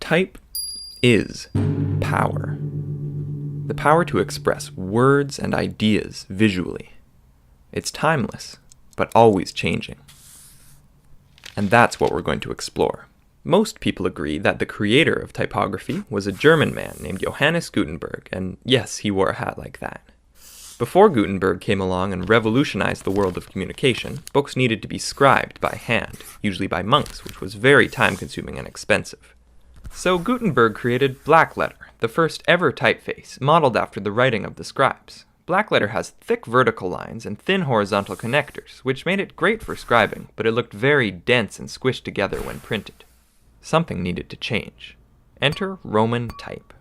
Type is power. The power to express words and ideas visually. It's timeless, but always changing. And that's what we're going to explore. Most people agree that the creator of typography was a German man named Johannes Gutenberg, and yes, he wore a hat like that. Before Gutenberg came along and revolutionized the world of communication, books needed to be scribed by hand, usually by monks, which was very time-consuming and expensive. So Gutenberg created blackletter, the first ever typeface, modeled after the writing of the scribes. Blackletter has thick vertical lines and thin horizontal connectors, which made it great for scribing, but it looked very dense and squished together when printed. Something needed to change. Enter Roman type.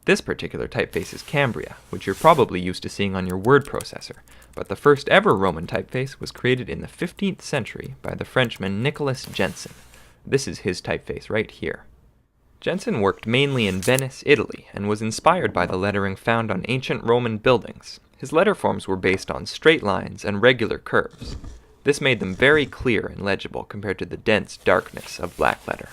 This particular typeface is Cambria, which you're probably used to seeing on your word processor, but the first ever Roman typeface was created in the 15th century by the Frenchman Nicolas Jenson. This is his typeface right here. Jenson worked mainly in Venice, Italy, and was inspired by the lettering found on ancient Roman buildings. His letter forms were based on straight lines and regular curves. This made them very clear and legible compared to the dense darkness of blackletter.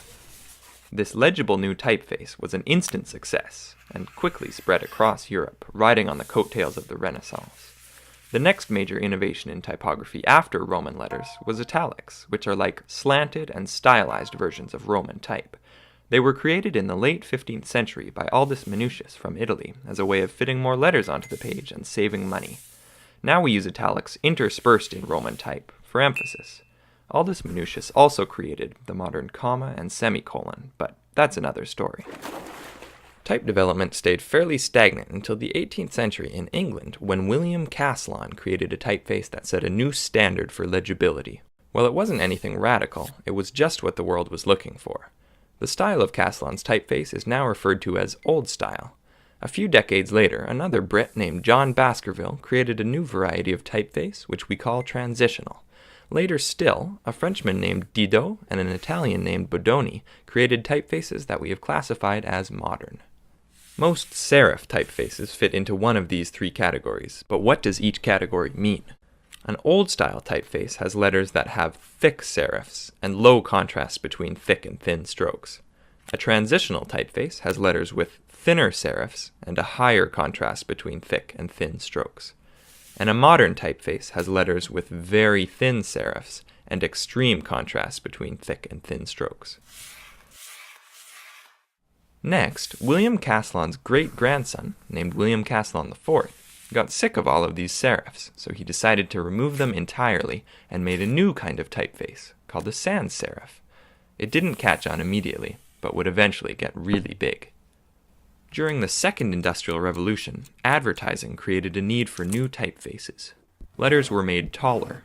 This legible new typeface was an instant success, and quickly spread across Europe, riding on the coattails of the Renaissance. The next major innovation in typography after Roman letters was italics, which are like slanted and stylized versions of Roman type. They were created in the late 15th century by Aldus Manutius from Italy as a way of fitting more letters onto the page and saving money. Now we use italics interspersed in Roman type for emphasis. Aldus Manutius also created the modern comma and semicolon, but that's another story. Type development stayed fairly stagnant until the 18th century in England when William Caslon created a typeface that set a new standard for legibility. While it wasn't anything radical, it was just what the world was looking for. The style of Caslon's typeface is now referred to as Old Style. A few decades later, another Brit named John Baskerville created a new variety of typeface, which we call transitional. Later still, a Frenchman named Didot and an Italian named Bodoni created typefaces that we have classified as modern. Most serif typefaces fit into one of these three categories, but what does each category mean? An old-style typeface has letters that have thick serifs and low contrast between thick and thin strokes. A transitional typeface has letters with thinner serifs and a higher contrast between thick and thin strokes. And a modern typeface has letters with very thin serifs and extreme contrast between thick and thin strokes. Next, William Caslon's great-grandson, named William Caslon IV, got sick of all of these serifs, so he decided to remove them entirely and made a new kind of typeface, called a sans serif. It didn't catch on immediately, but would eventually get really big. During the Second Industrial Revolution, advertising created a need for new typefaces. Letters were made taller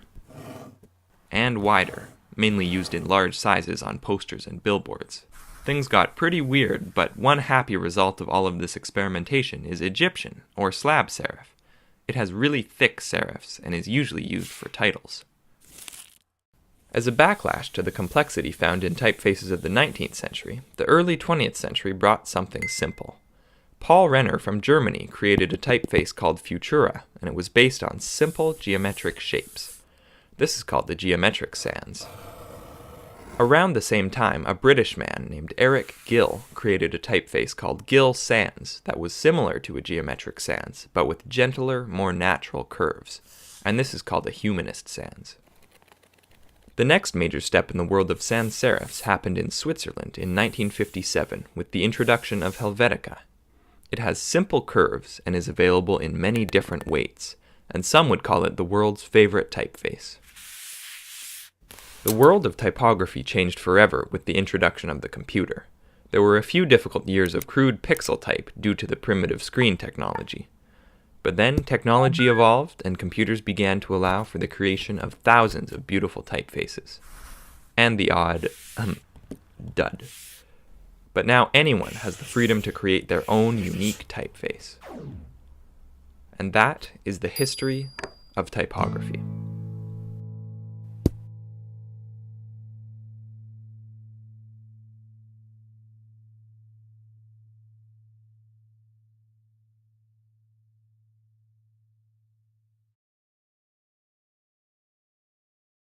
and wider, mainly used in large sizes on posters and billboards. Things got pretty weird, but one happy result of all of this experimentation is Egyptian, or slab serif. It has really thick serifs and is usually used for titles. As a backlash to the complexity found in typefaces of the 19th century, the early 20th century brought something simple. Paul Renner from Germany created a typeface called Futura, and it was based on simple geometric shapes. This is called the geometric sans. Around the same time, a British man named Eric Gill created a typeface called Gill Sans that was similar to a geometric sans, but with gentler, more natural curves, and this is called a humanist sans. The next major step in the world of sans serifs happened in Switzerland in 1957 with the introduction of Helvetica. It has simple curves and is available in many different weights, and some would call it the world's favorite typeface. The world of typography changed forever with the introduction of the computer. There were a few difficult years of crude pixel type due to the primitive screen technology. But then technology evolved and computers began to allow for the creation of thousands of beautiful typefaces. And the odd dud. But now anyone has the freedom to create their own unique typeface. And that is the history of typography.